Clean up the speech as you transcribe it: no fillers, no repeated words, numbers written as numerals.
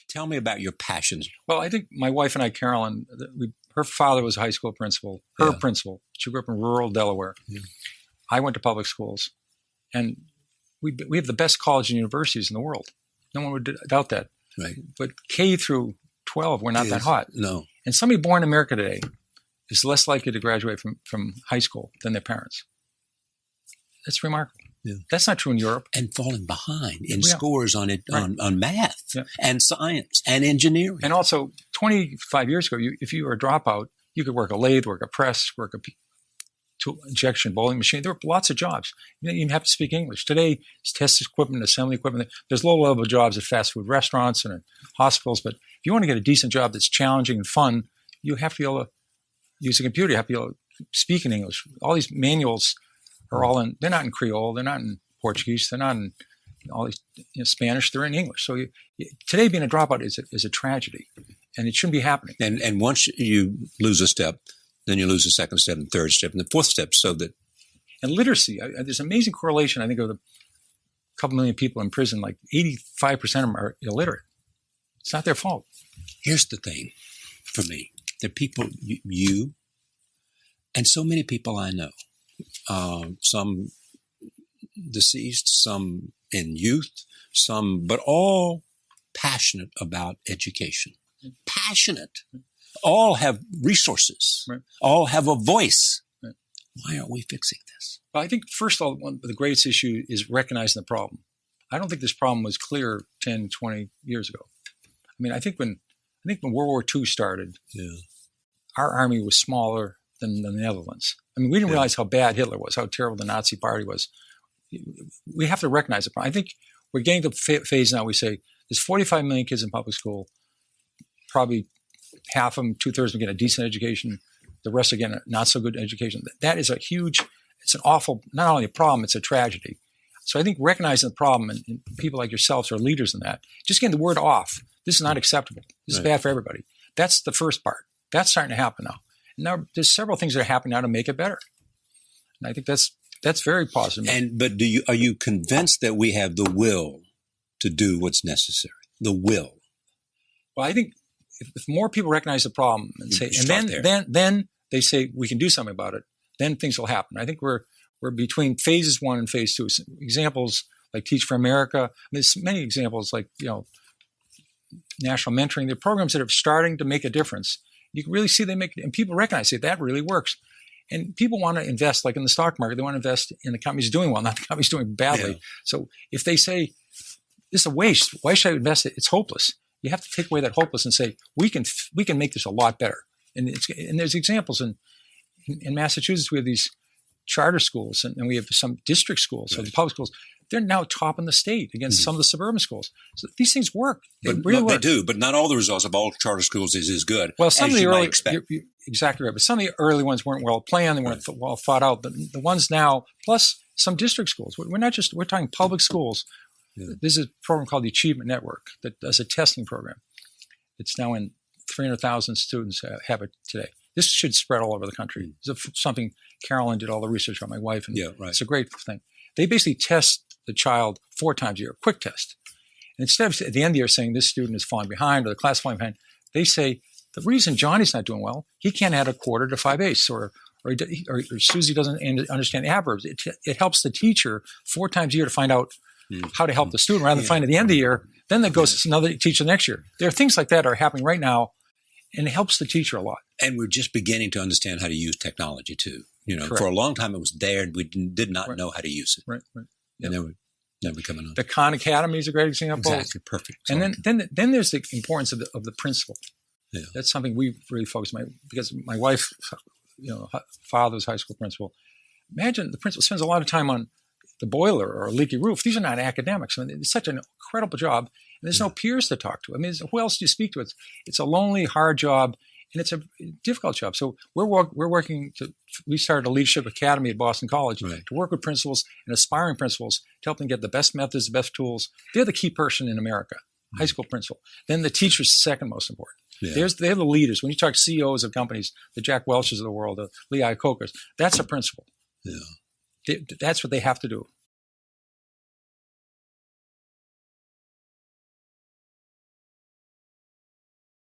Tell me about your passions. Well, I think my wife and I, Carolyn, her father was a high school principal, her principal. She grew up in rural Delaware. Yeah. I went to public schools. And we have the best colleges and universities in the world. No one would doubt that. Right. But K through 12, we're not that hot. No. And somebody born in America today is less likely to graduate from high school than their parents. That's remarkable. Yeah. That's not true in Europe. And falling behind in scores on it on math and science and engineering. And also, 25 years ago, if you were a dropout, you could work a lathe, work a press, work a tool injection bowling machine. There were lots of jobs. You didn't even have to speak English. Today, it's test equipment, assembly equipment. There's low-level jobs at fast food restaurants and at hospitals. But if you want to get a decent job that's challenging and fun, you have to be able to use a computer. You have to be able to speak in English. All these manuals are all in. They're not in Creole. They're not in Portuguese. They're not in all these Spanish. They're in English. So today, being a dropout is a tragedy, and it shouldn't be happening. And once you lose a step, then you lose the second step and third step and the fourth step. So that, and literacy, there's amazing correlation. I think of the couple million people in prison, like 85% of them are illiterate. It's not their fault. Here's the thing for me: the people you and so many people I know, some deceased, some in youth, some, but all passionate about education. Passionate. All have resources. Right. All have a voice. Right. Why aren't we fixing this? Well, I think, first of all, the greatest issue is recognizing the problem. I don't think this problem was clear 10, 20 years ago. I mean, I think when World War II started, our army was smaller than the Netherlands. I mean, we didn't realize how bad Hitler was, how terrible the Nazi Party was. We have to recognize it. I think we're getting to the phase now we say there's 45 million kids in public school, probably half of them, 2/3 of them get a decent education. The rest, again, a not so good education. That is it's an awful, not only a problem, it's a tragedy. So I think recognizing the problem and people like yourselves are leaders in that, just getting the word off. This is not acceptable. This is bad for everybody. That's the first part. That's starting to happen now. And now there's several things that are happening now to make it better. And I think that's very positive. But are you convinced that we have the will to do what's necessary? The will. Well, I think if more people recognize the problem and say, then they say we can do something about it, then things will happen. I think we're between phases 1 and phase 2. Some examples like Teach for America. There's many examples like national mentoring. There are programs that are starting to make a difference. You can really see they make, and people recognize it. That really works. And people want to invest, like in the stock market, they want to invest in the companies doing well, not the companies doing badly. Yeah. So if they say, this is a waste, why should I invest it? It's hopeless. You have to take away that hopeless and say, we can make this a lot better. And there's examples in Massachusetts. We have these charter schools and we have some district schools. So the public schools, they're now top in the state against some of the suburban schools. So these things work. They do, but not all the results of all charter schools is good. Well, some of the early, you're exactly right, but some of the early ones weren't well planned. They weren't well thought out. But the ones now, plus some district schools, we're talking public schools. Yeah. This is a program called the Achievement Network that does a testing program. It's now in 300,000 students have it today. This should spread all over the country. It's something Carolyn did all the research on, my wife, and it's a great thing. They basically test the child 4 times a year, quick test. And instead of at the end of the year saying this student is falling behind or the class is falling behind, they say the reason Johnny's not doing well, he can't add a quarter to 5/8, or Susie doesn't understand adverbs. It helps the teacher 4 times a year to find out how to help the student rather than find at the end of the year. Then it goes to another teacher next year. There are things like that are happening right now, and it helps the teacher a lot. And we're just beginning to understand how to use technology too. For a long time it was there, and we did not know how to use it. Right. And then we're coming on. The Khan Academy is a great example. Exactly, perfect. And then there's the importance of the principal. Yeah. That's something we really focus on because my wife, father's high school principal. Imagine the principal spends a lot of time on the boiler or a leaky roof. These are not academics. I mean, it's such an incredible job, and there's no peers to talk to. I mean, who else do you speak to? It's a lonely, hard job, and it's a difficult job. So we're working to. We started a leadership academy at Boston College to work with principals and aspiring principals to help them get the best methods, the best tools. They're the key person in America, high school principal. Then the teacher's the second most important. Yeah. They're the leaders. When you talk CEOs of companies, the Jack Welch's of the world, the Lee Iacocca's, that's a principal. Yeah. That's what they have to do.